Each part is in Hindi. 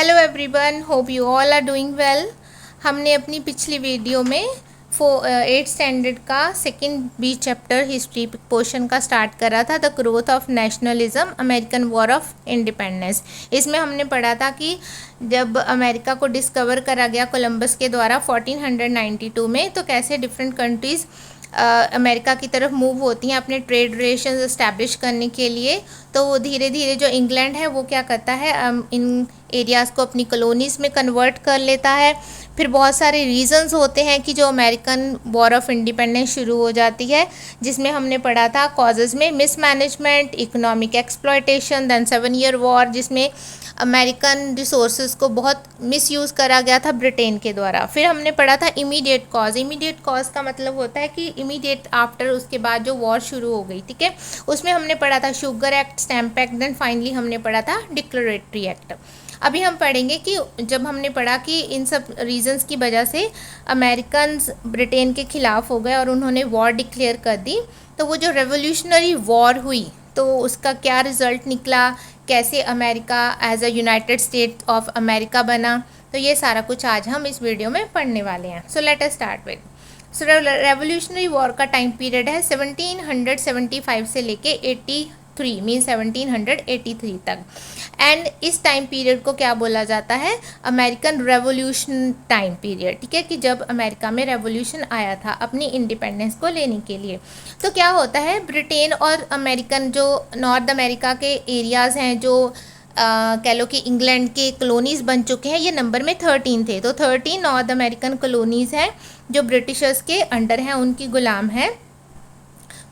Hello everyone, hope you all are doing well. हमने अपनी पिछली वीडियो में 8th स्टैंडर्ड का second B chapter history portion का स्टार्ट करा था, the growth of nationalism, American war of independence. इसमें हमने पढ़ा था कि जब अमेरिका को डिस्कवर करा गया कोलंबस के द्वारा 1492 में, तो कैसे डिफरेंट कंट्रीज़ अमेरिका की तरफ मूव होती हैं अपने ट्रेड रिलेशंस इस्टेब्लिश करने के लिए। तो वो धीरे धीरे जो इंग्लैंड है वो क्या करता है, इन एरियाज़ को अपनी कॉलोनीज़ में कन्वर्ट कर लेता है। फिर बहुत सारे रीजंस होते हैं कि जो अमेरिकन वॉर ऑफ इंडिपेंडेंस शुरू हो जाती है, जिसमें हमने पढ़ा था कॉजेज़ में mismanagement, economic exploitation, then 7 year war, जिसमें अमेरिकन रिसोर्सेज को बहुत मिसयूज़ करा गया था ब्रिटेन के द्वारा। फिर हमने पढ़ा था इमीडिएट कॉज। इमीडिएट कॉज का मतलब होता है कि इमीडिएट आफ्टर, उसके बाद जो वॉर शुरू हो गई, ठीक है। उसमें हमने पढ़ा था sugar act, stamp act, then finally हमने पढ़ा था डिक्लेरेटरी एक्ट। अभी हम पढ़ेंगे कि जब हमने पढ़ा कि इन सब रीजंस की वजह से अमेरिकन ब्रिटेन के ख़िलाफ़ हो गए और उन्होंने वॉर डिक्लेयर कर दी, तो वो जो रेवोल्यूशनरी वॉर हुई तो उसका क्या रिज़ल्ट निकला, कैसे America as a United State of America बना, तो ये सारा कुछ आज हम इस वीडियो में पढ़ने वाले हैं। सो let us start with. So revolutionary war का टाइम पीरियड है 1775 से लेके 83 मीन 1783 तक। एंड इस टाइम पीरियड को क्या बोला जाता है, अमेरिकन रेवोल्यूशन टाइम पीरियड, ठीक है, कि जब अमेरिका में रेवोल्यूशन आया था अपनी इंडिपेंडेंस को लेने के लिए। तो क्या होता है, ब्रिटेन और अमेरिकन जो नॉर्थ अमेरिका के एरियाज़ हैं, जो कह लो कि इंग्लैंड के कॉलोनीज़ बन चुके हैं, ये नंबर में 13 थे। तो 13 नॉर्थ अमेरिकन कॉलोनीज़ हैं जो ब्रिटिशर्स के अंडर हैं, उनकी गुलाम हैं।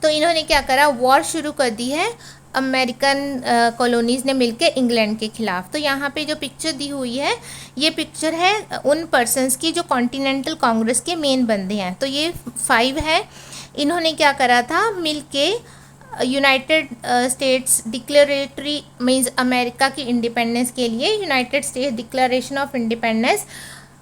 तो इन्होंने क्या करा, वॉर शुरू कर दी है अमेरिकन कॉलोनीज़ ने मिलके इंग्लैंड के ख़िलाफ़। तो यहाँ पे जो पिक्चर दी हुई है, ये पिक्चर है उन पर्सन्स की जो कॉन्टिनेंटल कांग्रेस के मेन बंदे हैं। तो ये 5 है। इन्होंने क्या करा था, मिलके United states declaratory means America की इंडिपेंडेंस के लिए United states declaration of independence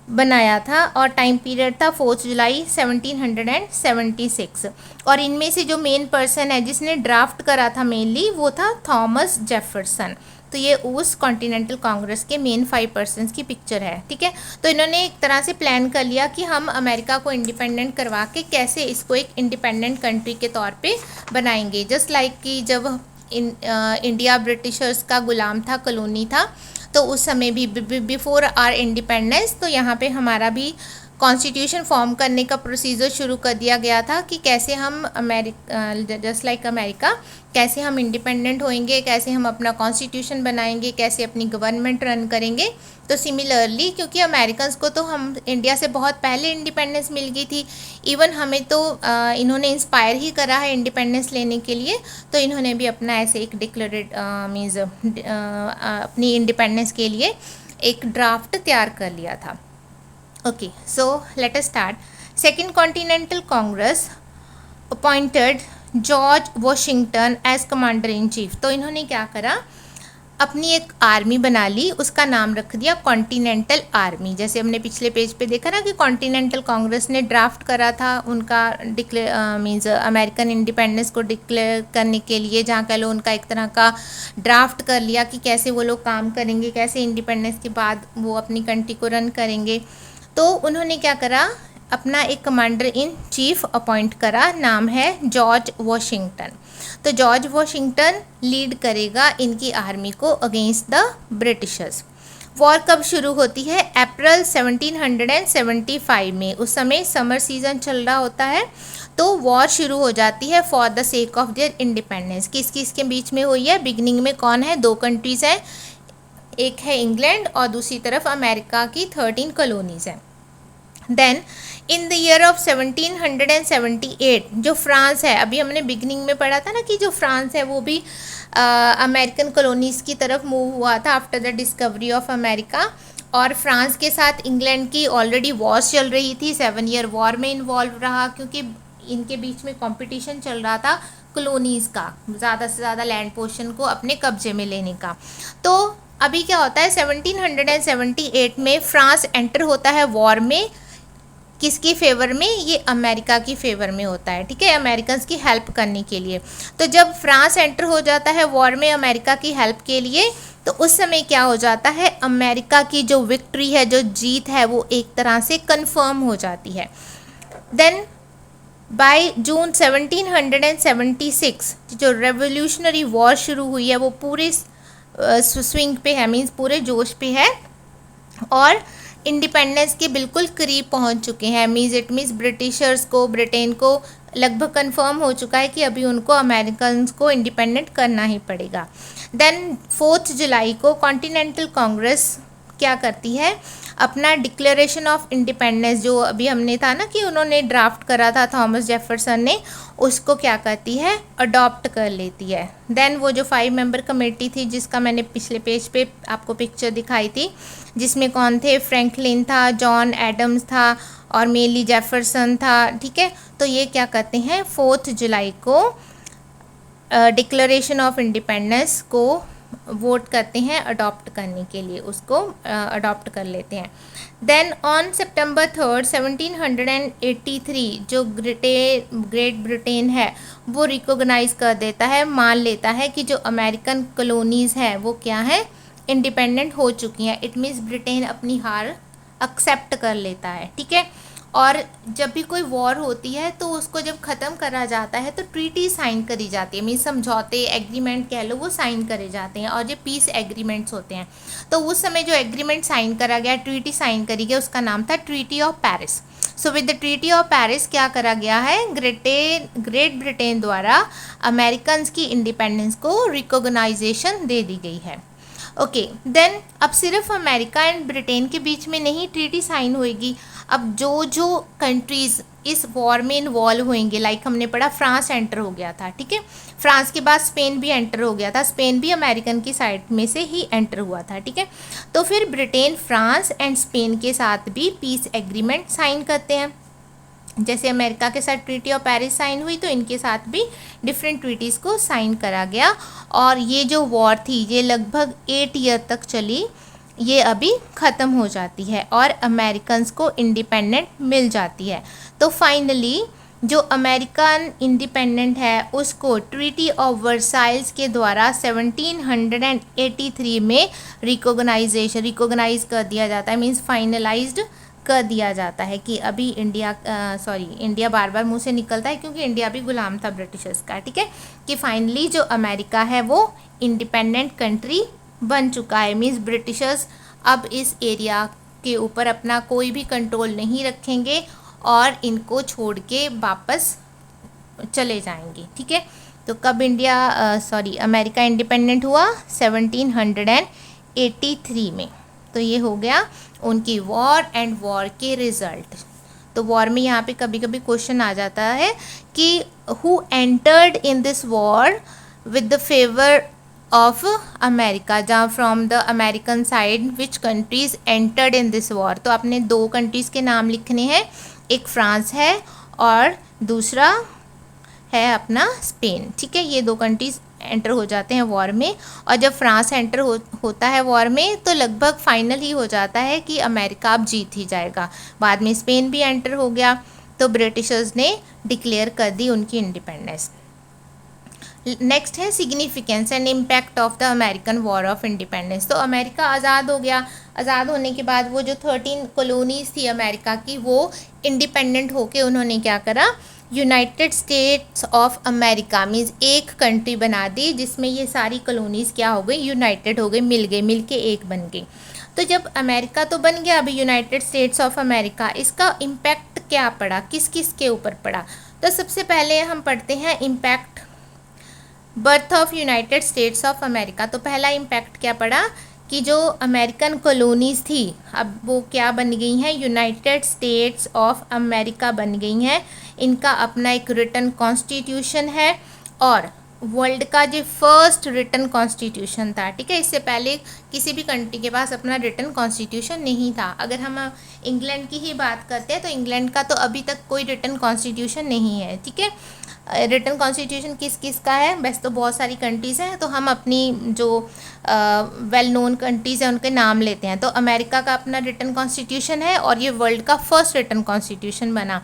बनाया था, और टाइम पीरियड था 4 जुलाई 1776। और इनमें से जो मेन पर्सन है जिसने ड्राफ्ट करा था मेनली, वो था थॉमस जेफरसन। तो ये उस कॉन्टिनेंटल कांग्रेस के मेन 5 पर्सन्स की पिक्चर है, ठीक है। तो इन्होंने एक तरह से प्लान कर लिया कि हम अमेरिका को इंडिपेंडेंट करवा के कैसे इसको एक इंडिपेंडेंट कंट्री के तौर पे बनाएंगे। जस्ट लाइक कि जब इंडिया ब्रिटिशर्स का गुलाम था, कॉलोनी था, तो उस समय भी बिफोर आर इंडिपेंडेंस, तो यहाँ पे हमारा भी कॉन्स्टिट्यूशन फॉर्म करने का प्रोसीजर शुरू कर दिया गया था कि कैसे हम जस्ट लाइक अमेरिका कैसे हम इंडिपेंडेंट होएंगे, कैसे हम अपना कॉन्स्टिट्यूशन बनाएंगे, कैसे अपनी गवर्नमेंट रन करेंगे। तो सिमिलरली, क्योंकि अमेरिकन्स को तो हम इंडिया से बहुत पहले इंडिपेंडेंस मिल गई थी, इवन हमें तो इन्होंने इंस्पायर ही करा है इंडिपेंडेंस लेने के लिए। तो इन्होंने भी अपना ऐसे एक डिक्लेरेट मीन्स अपनी इंडिपेंडेंस के लिए एक ड्राफ्ट तैयार कर लिया था। Okay, so let us start. Second Continental Congress appointed George Washington as commander in chief. तो इन्होंने क्या करा, अपनी एक आर्मी बना ली, उसका नाम रख दिया कॉन्टिनेंटल आर्मी। जैसे हमने पिछले पेज पे देखा ना कि कॉन्टिनेंटल कांग्रेस ने ड्राफ्ट करा था उनका मीन्स अमेरिकन इंडिपेंडेंस को डिक्लेयर करने के लिए, जहाँ कह लो उनका एक तरह का ड्राफ्ट कर लिया कि कैसे वो लोग काम करेंगे, कैसे इंडिपेंडेंस के बाद वो अपनी कंट्री को रन करेंगे। तो उन्होंने क्या करा, अपना एक कमांडर इन चीफ अपॉइंट करा, नाम है जॉर्ज वॉशिंगटन। तो जॉर्ज वॉशिंगटन लीड करेगा इनकी आर्मी को अगेंस्ट द ब्रिटिशर्स। वॉर कब शुरू होती है, अप्रैल 1775 में। उस समय समर सीजन चल रहा होता है, तो वॉर शुरू हो जाती है for the sake of their independence. किस किस के बीच में हुई है, बिगनिंग में कौन है, 2 कंट्रीज़ हैं, एक है इंग्लैंड और दूसरी तरफ अमेरिका की 13 कॉलोनीज़ हैं। Then in the year of 1778 जो फ्रांस है, अभी हमने बिगनिंग में पढ़ा था ना कि जो फ्रांस है वो भी अमेरिकन कॉलोनीज़ की तरफ मूव हुआ था after the discovery of America. और फ्रांस के साथ इंग्लैंड की ऑलरेडी वॉर्स चल रही थी, 7 ईयर वॉर में इन्वॉल्व रहा, क्योंकि इनके बीच में कंपटीशन चल रहा था कॉलोनीज़ का, ज़्यादा से ज़्यादा लैंड पोर्शन को अपने कब्जे में लेने का। तो अभी क्या होता है, 1778 में फ्रांस एंटर होता है वॉर में किसकी फेवर में, ये अमेरिका की फेवर में होता है, ठीक है, अमेरिकन्स की हेल्प करने के लिए। तो जब फ्रांस एंटर हो जाता है वॉर में अमेरिका की हेल्प के लिए, तो उस समय क्या हो जाता है, अमेरिका की जो विक्ट्री है, जो जीत है, वो एक तरह से कंफर्म हो जाती है। देन बाय जून 1776 जो रेवोल्यूशनरी वॉर शुरू हुई है वो पूरे स्विंग पे है, मीन्स पूरे जोश पे है, और इंडिपेंडेंस के बिल्कुल करीब पहुंच चुके हैं। मीन्स ब्रिटिशर्स को, ब्रिटेन को लगभग कंफर्म हो चुका है कि अभी उनको अमेरिकन को इंडिपेंडेंट करना ही पड़ेगा। देन 4 जुलाई को कॉन्टिनेंटल कांग्रेस क्या करती है, अपना डिक्लेरेशन ऑफ इंडिपेंडेंस, जो अभी हमने था ना कि उन्होंने ड्राफ्ट करा था थॉमस जेफरसन ने, उसको क्या करती है, अडॉप्ट कर लेती है। देन वो जो 5 मेंबर कमेटी थी, जिसका मैंने पिछले पेज पे आपको पिक्चर दिखाई थी, जिसमें कौन थे, फ्रैंकलिन था, जॉन एडम्स था और मेली जेफरसन था, ठीक है। तो ये क्या करते हैं, 4 जुलाई को डिक्लेरेशन ऑफ इंडिपेंडेंस को वोट करते हैं अडॉप्ट करने के लिए, उसको अडॉप्ट कर लेते हैं। देन ऑन सितंबर 3 1783 जो ग्रेट ब्रिटेन है वो रिकॉग्नाइज कर देता है, मान लेता है कि जो अमेरिकन कॉलोनीज़ हैं वो क्या है, इंडिपेंडेंट हो चुकी हैं। इट मीन्स ब्रिटेन अपनी हार एक्सेप्ट कर लेता है, ठीक है। और जब भी कोई वॉर होती है तो उसको जब ख़त्म करा जाता है तो ट्रीटी साइन करी जाती है, मीन्स समझौते, एग्रीमेंट कह लो, वो साइन करे जाते हैं, और जो पीस एग्रीमेंट्स होते हैं। तो उस समय जो एग्रीमेंट साइन करा गया, ट्रीटी साइन करी गई, उसका नाम था treaty of Paris. So with the treaty of Paris क्या करा गया है, ग्रेट ब्रिटेन द्वारा अमेरिकन की इंडिपेंडेंस को रिकॉग्नाइजेशन दे दी गई है। ओके, देन अब सिर्फ अमेरिका एंड ब्रिटेन के बीच में नहीं ट्रीटी साइन होएगी, अब जो जो कंट्रीज़ इस वॉर में इन्वॉल्व होंगे, लाइक हमने पढ़ा फ्रांस एंटर हो गया था, ठीक है, फ्रांस के बाद स्पेन भी एंटर हो गया था, स्पेन भी अमेरिकन की साइड में से ही एंटर हुआ था, ठीक है। तो फिर ब्रिटेन, फ्रांस एंड स्पेन के साथ भी पीस एग्रीमेंट साइन करते हैं। जैसे अमेरिका के साथ ट्रीटी ऑफ पेरिस साइन हुई, तो इनके साथ भी डिफरेंट ट्रीटीज़ को साइन करा गया। और ये जो वॉर थी ये लगभग 8 ईयर तक चली, ये अभी ख़त्म हो जाती है और अमेरिकन्स को इंडिपेंडेंट मिल जाती है। तो फाइनली जो अमेरिकन इंडिपेंडेंट है उसको ट्रीटी ऑफ वर्साइल्स के द्वारा 1783 में रिकॉग्नाइज कर दिया जाता है, मीन्स फाइनलाइज्ड कर दिया जाता है कि अभी इंडिया बार बार मुंह से निकलता है क्योंकि इंडिया भी गुलाम था ब्रिटिशर्स का, ठीक है, कि फाइनली जो अमेरिका है वो इंडिपेंडेंट कंट्री बन चुका है। मीन्स ब्रिटिशर्स अब इस एरिया के ऊपर अपना कोई भी कंट्रोल नहीं रखेंगे और इनको छोड़ के वापस चले जाएंगे, ठीक है। तो कब अमेरिका इंडिपेंडेंट हुआ, 1783 में। तो ये हो गया उनकी वॉर एंड वॉर के रिजल्ट। तो वॉर में यहाँ पे कभी कभी क्वेश्चन आ जाता है कि who entered in this war with the favour of America, जहाँ from the American side which countries entered in this war. तो आपने 2 कंट्रीज़ के नाम लिखने हैं, एक फ्रांस है और दूसरा है अपना स्पेन, ठीक है। ये 2 कंट्रीज एंटर हो जाते हैं वॉर में, और जब फ्रांस एंटर होता है वॉर में तो लगभग फाइनल ही हो जाता है कि अमेरिका अब जीत ही जाएगा। बाद में स्पेन भी एंटर हो गया, तो ब्रिटिशर्स ने डिक्लेयर कर दी उनकी इंडिपेंडेंस। नेक्स्ट है significance and impact of the American war of independence. तो अमेरिका आज़ाद हो गया, आज़ाद होने के बाद वो जो 13 कॉलोनीज़ थी अमेरिका की, वो इंडिपेंडेंट होके उन्होंने क्या करा, United states of America means एक कंट्री बना दी, जिसमें ये सारी कॉलोनीज़ क्या हो गई, यूनाइटेड हो गई, मिल के एक बन गई। तो जब अमेरिका तो बन गया अभी यूनाइटेड स्टेट्स ऑफ अमेरिका, इसका इम्पैक्ट क्या पड़ा, किस किस के ऊपर पड़ा। तो सबसे पहले हम पढ़ते हैं impact birth of United states of America. तो पहला इम्पैक्ट क्या पड़ा कि जो अमेरिकन कॉलोनीज़ थी अब वो क्या बन गई हैं, यूनाइटेड स्टेट्स ऑफ अमेरिका बन गई हैं। इनका अपना एक रिटन कॉन्स्टिट्यूशन है और वर्ल्ड का जो फर्स्ट रिटन कॉन्स्टिट्यूशन था, ठीक है। इससे पहले किसी भी कंट्री के पास अपना रिटन कॉन्स्टिट्यूशन नहीं था। अगर हम इंग्लैंड की ही बात करते हैं तो इंग्लैंड का तो अभी तक कोई रिटन कॉन्स्टिट्यूशन नहीं है, ठीक है। रिटन कॉन्स्टिट्यूशन किस किस का है, वैसे तो बहुत सारी कंट्रीज़ हैं, तो हम अपनी जो वेल नोन कंट्रीज़ हैं उनके नाम लेते हैं। तो अमेरिका का अपना रिटन कॉन्स्टिट्यूशन है और ये वर्ल्ड का फर्स्ट रिटन कॉन्स्टिट्यूशन बना।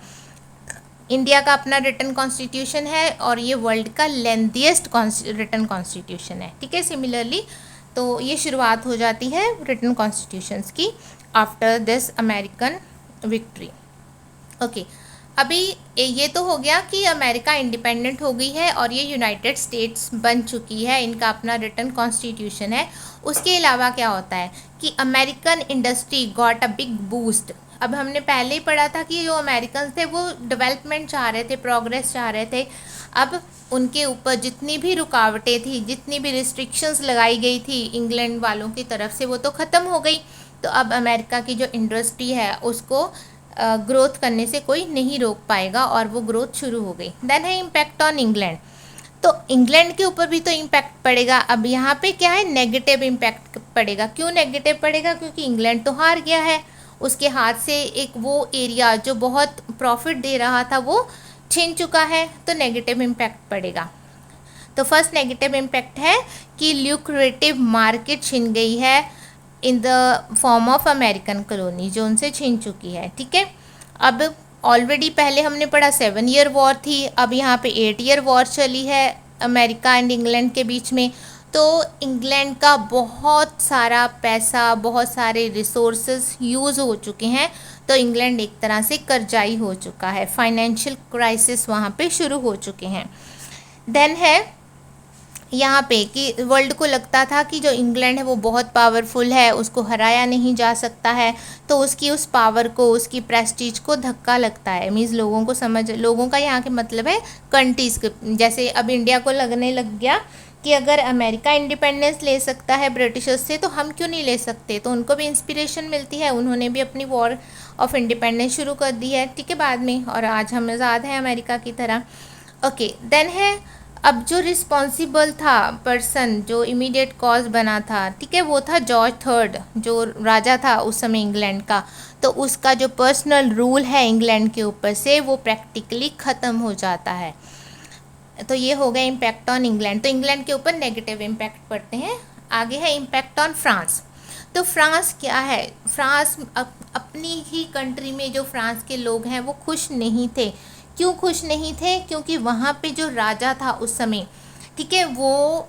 इंडिया का अपना रिटन कॉन्स्टिट्यूशन है और ये वर्ल्ड का लेंथीएस्ट रिटन कॉन्स्टिट्यूशन है, ठीक है। सिमिलरली तो ये शुरुआत हो जाती है रिटन कॉन्स्टिट्यूशंस की after this American victory. Okay, अभी ये तो हो गया कि अमेरिका इंडिपेंडेंट हो गई है और ये यूनाइटेड स्टेट्स बन चुकी है, इनका अपना रिटन कॉन्स्टिट्यूशन है। उसके अलावा क्या होता है कि American industry got a big boost. अब हमने पहले ही पढ़ा था कि जो अमेरिकन थे वो डेवलपमेंट चाह रहे थे, प्रोग्रेस चाह रहे थे। अब उनके ऊपर जितनी भी रुकावटें थी, जितनी भी रिस्ट्रिक्शंस लगाई गई थी इंग्लैंड वालों की तरफ से, वो तो ख़त्म हो गई। तो अब अमेरिका की जो इंडस्ट्री है उसको ग्रोथ करने से कोई नहीं रोक पाएगा और वो ग्रोथ शुरू हो गई। देन है इम्पैक्ट ऑन इंग्लैंड। तो इंग्लैंड के ऊपर भी तो इम्पैक्ट पड़ेगा। अब यहाँ पे क्या है, नेगेटिव इम्पैक्ट पड़ेगा। क्यों नेगेटिव पड़ेगा? क्योंकि इंग्लैंड तो हार गया है, उसके हाथ से एक वो एरिया जो बहुत प्रॉफिट दे रहा था वो छीन चुका है, तो नेगेटिव इम्पैक्ट पड़ेगा। तो फर्स्ट नेगेटिव इम्पैक्ट है कि ल्यूक्रेटिव मार्केट छीन गई है in the form of American colony, जो उनसे छीन चुकी है, ठीक है। अब ऑलरेडी पहले हमने पढ़ा 7 ईयर वॉर थी, अब यहाँ पे 8 ईयर वॉर चली है अमेरिका एंड इंग्लैंड के बीच में। तो इंग्लैंड का बहुत सारा पैसा, बहुत सारे रिसोर्सेज यूज़ हो चुके हैं, तो इंग्लैंड एक तरह से कर्जाई हो चुका है, फाइनेंशियल क्राइसिस वहाँ पे शुरू हो चुके हैं। देन है यहाँ पे कि वर्ल्ड को लगता था कि जो इंग्लैंड है वो बहुत पावरफुल है, उसको हराया नहीं जा सकता है, तो उसकी उस पावर को, उसकी प्रेस्टीज को धक्का लगता है। मीन्स लोगों का यहाँ के मतलब है कंट्रीज़ के। जैसे अब इंडिया को लगने लग गया कि अगर अमेरिका इंडिपेंडेंस ले सकता है ब्रिटिशर्स से तो हम क्यों नहीं ले सकते, तो उनको भी इंस्पिरेशन मिलती है, उन्होंने भी अपनी वॉर ऑफ इंडिपेंडेंस शुरू कर दी है, ठीक है, बाद में, और आज हम आज़ाद हैं अमेरिका की तरह। ओके, देन है अब जो रिस्पॉन्सिबल था पर्सन, जो इमीडिएट कॉज बना था, ठीक है, वो था जॉर्ज थर्ड, जो राजा था उस समय इंग्लैंड का। तो उसका जो पर्सनल रूल है इंग्लैंड के ऊपर से वो प्रैक्टिकली ख़त्म हो जाता है। तो ये हो गया इम्पैक्ट ऑन इंग्लैंड। तो इंग्लैंड के ऊपर नेगेटिव इम्पैक्ट पड़ते हैं। आगे है इम्पैक्ट ऑन फ्रांस। तो फ्रांस क्या है, फ्रांस अपनी ही कंट्री में जो फ्रांस के लोग हैं वो खुश नहीं थे। क्यों खुश नहीं थे? क्योंकि वहाँ पे जो राजा था उस समय, ठीक है, वो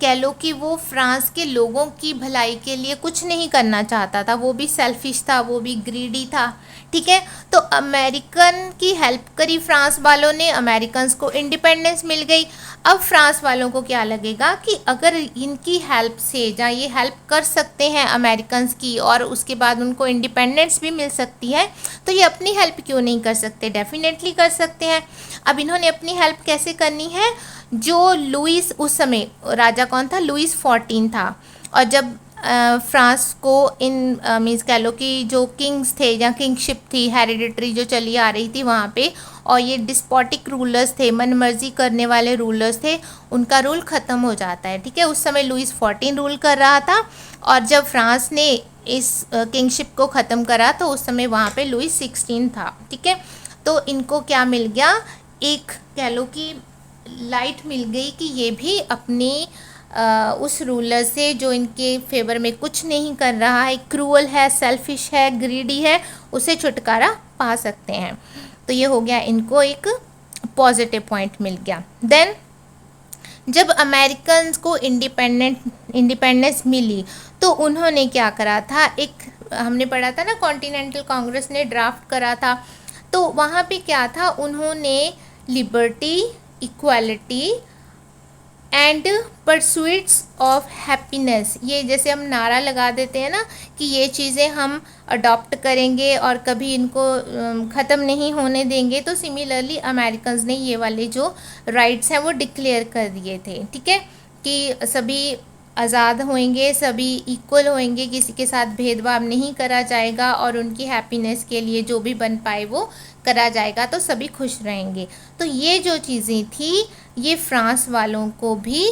कह लो कि वो फ्रांस के लोगों की भलाई के लिए कुछ नहीं करना चाहता था, वो भी सेल्फिश था, वो भी ग्रीडी था, ठीक है। तो अमेरिकन की हेल्प करी फ्रांस वालों ने, अमेरिकन्स को इंडिपेंडेंस मिल गई। अब फ्रांस वालों को क्या लगेगा कि अगर इनकी हेल्प से, जहाँ ये हेल्प कर सकते हैं अमेरिकन्स की और उसके बाद उनको इंडिपेंडेंस भी मिल सकती है, तो ये अपनी हेल्प क्यों नहीं कर सकते? डेफिनेटली कर सकते हैं। अब इन्होंने अपनी हेल्प कैसे करनी है? जो लुइस, उस समय राजा कौन था? लुइस 14 था। और जब फ्रांस को इन मीन्स कह लो कि जो किंग्स थे या किंगशिप थी हेरिडिटरी जो चली आ रही थी वहाँ पे, और ये डिस्पोटिक रूलर्स थे, मनमर्जी करने वाले रूलर्स थे, उनका रूल ख़त्म हो जाता है, ठीक है। उस समय लुइस 14 रूल कर रहा था और जब फ्रांस ने इस किंगशिप को ख़त्म करा तो उस समय वहाँ पे लुइस 16 था, ठीक है। तो इनको क्या मिल गया? एक कह लो कि लाइट मिल गई कि ये भी अपनी उस रूलर से जो इनके फेवर में कुछ नहीं कर रहा है, क्रूअल है, सेल्फिश है, ग्रीडी है, उसे छुटकारा पा सकते हैं। तो ये हो गया, इनको एक पॉजिटिव पॉइंट मिल गया। देन जब अमेरिकन को इंडिपेंडेंस मिली तो उन्होंने क्या करा था, एक हमने पढ़ा था ना, कॉन्टिनेंटल कांग्रेस ने ड्राफ्ट करा था। तो वहाँ पे क्या था, उन्होंने liberty, equality and pursuits of happiness, ये जैसे हम नारा लगा देते हैं ना कि ये चीज़ें हम अडॉप्ट करेंगे और कभी इनको ख़त्म नहीं होने देंगे, तो सिमिलरली अमेरिकन्स ने ये वाले जो राइट्स हैं वो डिक्लेयर कर दिए थे, ठीक है, कि सभी आज़ाद होंगे, सभी इक्वल होंगे, किसी के साथ भेदभाव नहीं करा जाएगा और उनकी हैप्पीनेस के लिए जो भी बन पाए वो करा जाएगा, तो सभी खुश रहेंगे। तो ये जो चीज़ें थी ये फ्रांस वालों को भी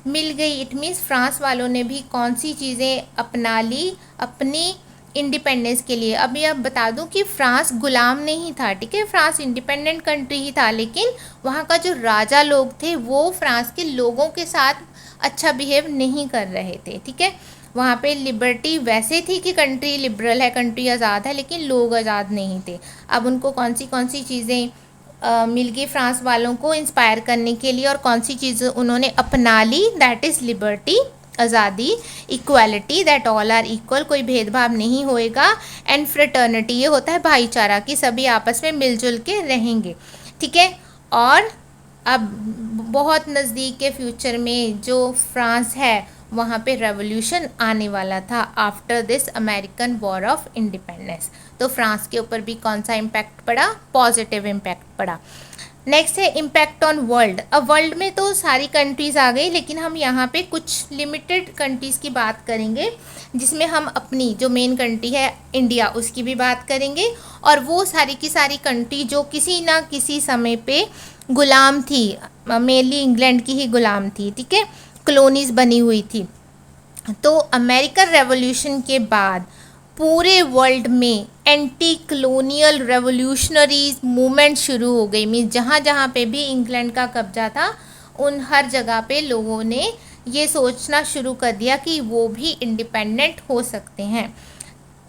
मिल गई। इट मीन्स फ्रांस वालों ने भी कौन सी चीज़ें अपना ली अपनी इंडिपेंडेंस के लिए। अभी अब बता दूं कि फ्रांस गुलाम नहीं था, ठीक है, फ्रांस इंडिपेंडेंट कंट्री ही था, लेकिन वहाँ का जो राजा लोग थे वो फ्रांस के लोगों के साथ अच्छा बिहेव नहीं कर रहे थे, ठीक है। वहाँ पे लिबर्टी वैसे थी कि कंट्री लिबरल है, कंट्री आज़ाद है, लेकिन लोग आज़ाद नहीं थे। अब उनको कौन सी चीज़ें मिल गई फ्रांस वालों को इंस्पायर करने के लिए और कौन सी चीज़ें उन्होंने अपना ली, दैट इज़ लिबर्टी, आज़ादी, equality, that all are equal, कोई भेदभाव नहीं होएगा, एंड फ्रेटर्निटी, ये होता है भाईचारा, कि सभी आपस में मिलजुल के रहेंगे, ठीक है। और अब बहुत नज़दीक के फ्यूचर में जो फ्रांस है वहाँ पे रेवोल्यूशन आने वाला था after this American war of independence. तो फ्रांस के ऊपर भी कौन सा इम्पैक्ट पड़ा, पॉजिटिव इम्पैक्ट पड़ा। नेक्स्ट है इम्पैक्ट ऑन वर्ल्ड। अब वर्ल्ड में तो सारी कंट्रीज़ आ गई, लेकिन हम यहाँ पे कुछ लिमिटेड कंट्रीज़ की बात करेंगे, जिसमें हम अपनी जो मेन कंट्री है इंडिया उसकी भी बात करेंगे, और वो सारी की सारी कंट्री जो किसी ना किसी समय पे गुलाम थी, मेनली इंग्लैंड की ही गुलाम थी, ठीक है, कॉलोनीज बनी हुई थी। तो अमेरिकन रेवोल्यूशन के बाद पूरे वर्ल्ड में एंटी कलोनियल रेवोल्यूशनरी मूवमेंट शुरू हो गई। मीन्स जहाँ जहाँ पे भी इंग्लैंड का कब्जा था उन हर जगह पे लोगों ने ये सोचना शुरू कर दिया कि वो भी इंडिपेंडेंट हो सकते हैं।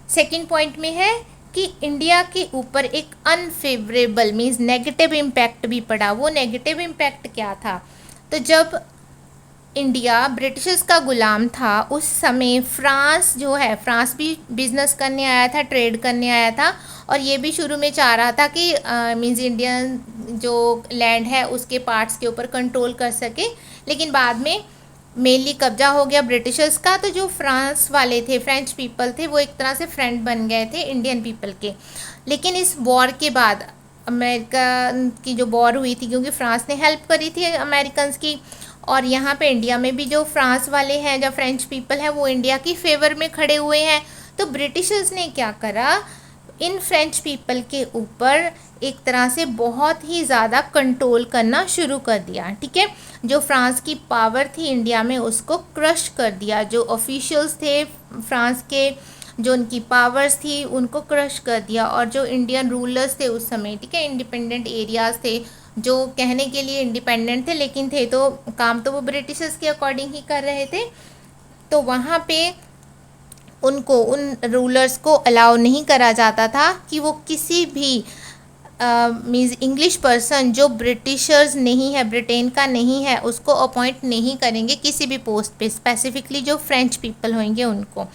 सेकंड पॉइंट में है कि इंडिया के ऊपर एक अनफेवरेबल मीन्स नेगेटिव इम्पैक्ट भी पड़ा। वो नेगेटिव इम्पैक्ट क्या था, तो जब इंडिया ब्रिटिशर्स का गुलाम था उस समय फ्रांस जो है, फ्रांस भी बिजनेस करने आया था, ट्रेड करने आया था, और ये भी शुरू में चाह रहा था कि मीन्स इंडियन जो लैंड है उसके पार्ट्स के ऊपर कंट्रोल कर सके, लेकिन बाद में मेनली कब्जा हो गया ब्रिटिशर्स का। तो जो फ्रांस वाले थे, फ्रेंच पीपल थे, वो एक तरह से फ्रेंड बन गए थे इंडियन पीपल के। लेकिन इस वॉर के बाद अमेरिका की जो वॉर हुई थी, क्योंकि फ्रांस ने हेल्प करी थी अमेरिकन्स की, और यहाँ पे इंडिया में भी जो फ्रांस वाले हैं, जो फ्रेंच पीपल हैं, वो इंडिया की फेवर में खड़े हुए हैं। तो ब्रिटिशर्स ने क्या करा, इन फ्रेंच पीपल के ऊपर एक तरह से बहुत ही ज़्यादा कंट्रोल करना शुरू कर दिया, ठीक है। जो फ्रांस की पावर थी इंडिया में उसको क्रश कर दिया। जो ऑफिशियल्स थे फ्रांस के, जो उनकी पावर्स थी उनको क्रश कर दिया, और जो इंडियन रूलर्स थे उस समय, ठीक है, इंडिपेंडेंट एरियाज़ थे जो कहने के लिए इंडिपेंडेंट थे, लेकिन थे तो काम तो वो ब्रिटिशर्स के अकॉर्डिंग ही कर रहे थे। तो वहाँ पे उनको, उन रूलर्स को अलाउ नहीं करा जाता था कि वो किसी भी मीन्स इंग्लिश पर्सन जो ब्रिटिशर्स नहीं है, ब्रिटेन का नहीं है, उसको अपॉइंट नहीं करेंगे किसी भी पोस्ट पे, स्पेसिफिकली जो फ्रेंच पीपल होंगे उनको।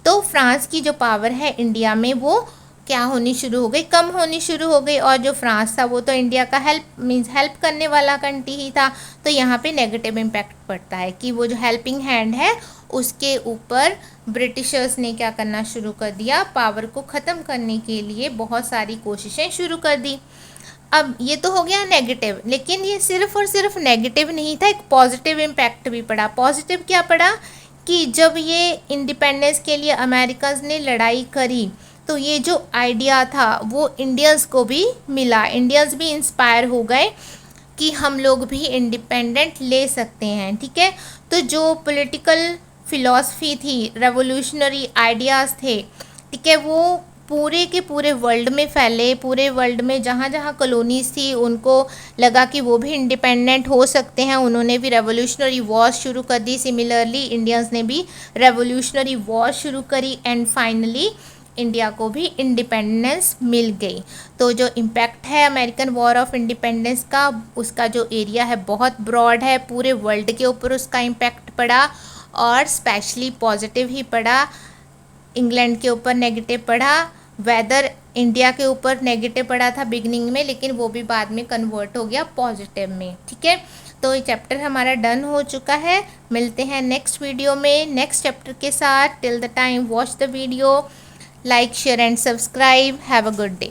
तो फ्रांस की जो पावर है इंडिया में वो क्या होनी शुरू हो गई, कम होनी शुरू हो गई। और जो फ्रांस था वो तो इंडिया का हेल्प करने वाला कंट्री ही था। तो यहाँ पे नेगेटिव इम्पैक्ट पड़ता है कि वो जो हेल्पिंग हैंड है उसके ऊपर ब्रिटिशर्स ने क्या करना शुरू कर दिया, पावर को ख़त्म करने के लिए बहुत सारी कोशिशें शुरू कर दी। अब ये तो हो गया नेगेटिव, लेकिन ये सिर्फ और सिर्फ नेगेटिव नहीं था, एक पॉजिटिव इम्पैक्ट भी पड़ा। पॉजिटिव क्या पड़ा कि जब ये इंडिपेंडेंस के लिए अमेरिकन्स ने लड़ाई करी तो ये जो आइडिया था वो इंडियंस को भी मिला, इंडियंस भी इंस्पायर हो गए कि हम लोग भी इंडिपेंडेंट ले सकते हैं, ठीक है। तो जो पॉलिटिकल फिलॉसफी थी, रेवोल्यूशनरी आइडियाज़ थे, ठीक है, वो पूरे के पूरे वर्ल्ड में फैले। पूरे वर्ल्ड में जहाँ जहाँ कॉलोनीज थी उनको लगा कि वो भी इंडिपेंडेंट हो सकते हैं, उन्होंने भी रेवोल्यूशनरी वॉर शुरू कर दी। सिमिलरली इंडियंस ने भी रेवोल्यूशनरी वॉर शुरू करी, एंड फाइनली इंडिया को भी इंडिपेंडेंस मिल गई। तो जो इम्पैक्ट है अमेरिकन वॉर ऑफ इंडिपेंडेंस का, उसका जो एरिया है बहुत ब्रॉड है, पूरे वर्ल्ड के ऊपर उसका इम्पैक्ट पड़ा, और स्पेशली पॉजिटिव ही पड़ा। इंग्लैंड के ऊपर नेगेटिव पड़ा, वेदर इंडिया के ऊपर नेगेटिव पड़ा था बिगनिंग में, लेकिन वो भी बाद में कन्वर्ट हो गया पॉजिटिव में, ठीक है। तो ये चैप्टर हमारा डन हो चुका है। मिलते हैं नेक्स्ट वीडियो में नेक्स्ट चैप्टर के साथ। Till the time watch the video, like, share and subscribe. Have a good day.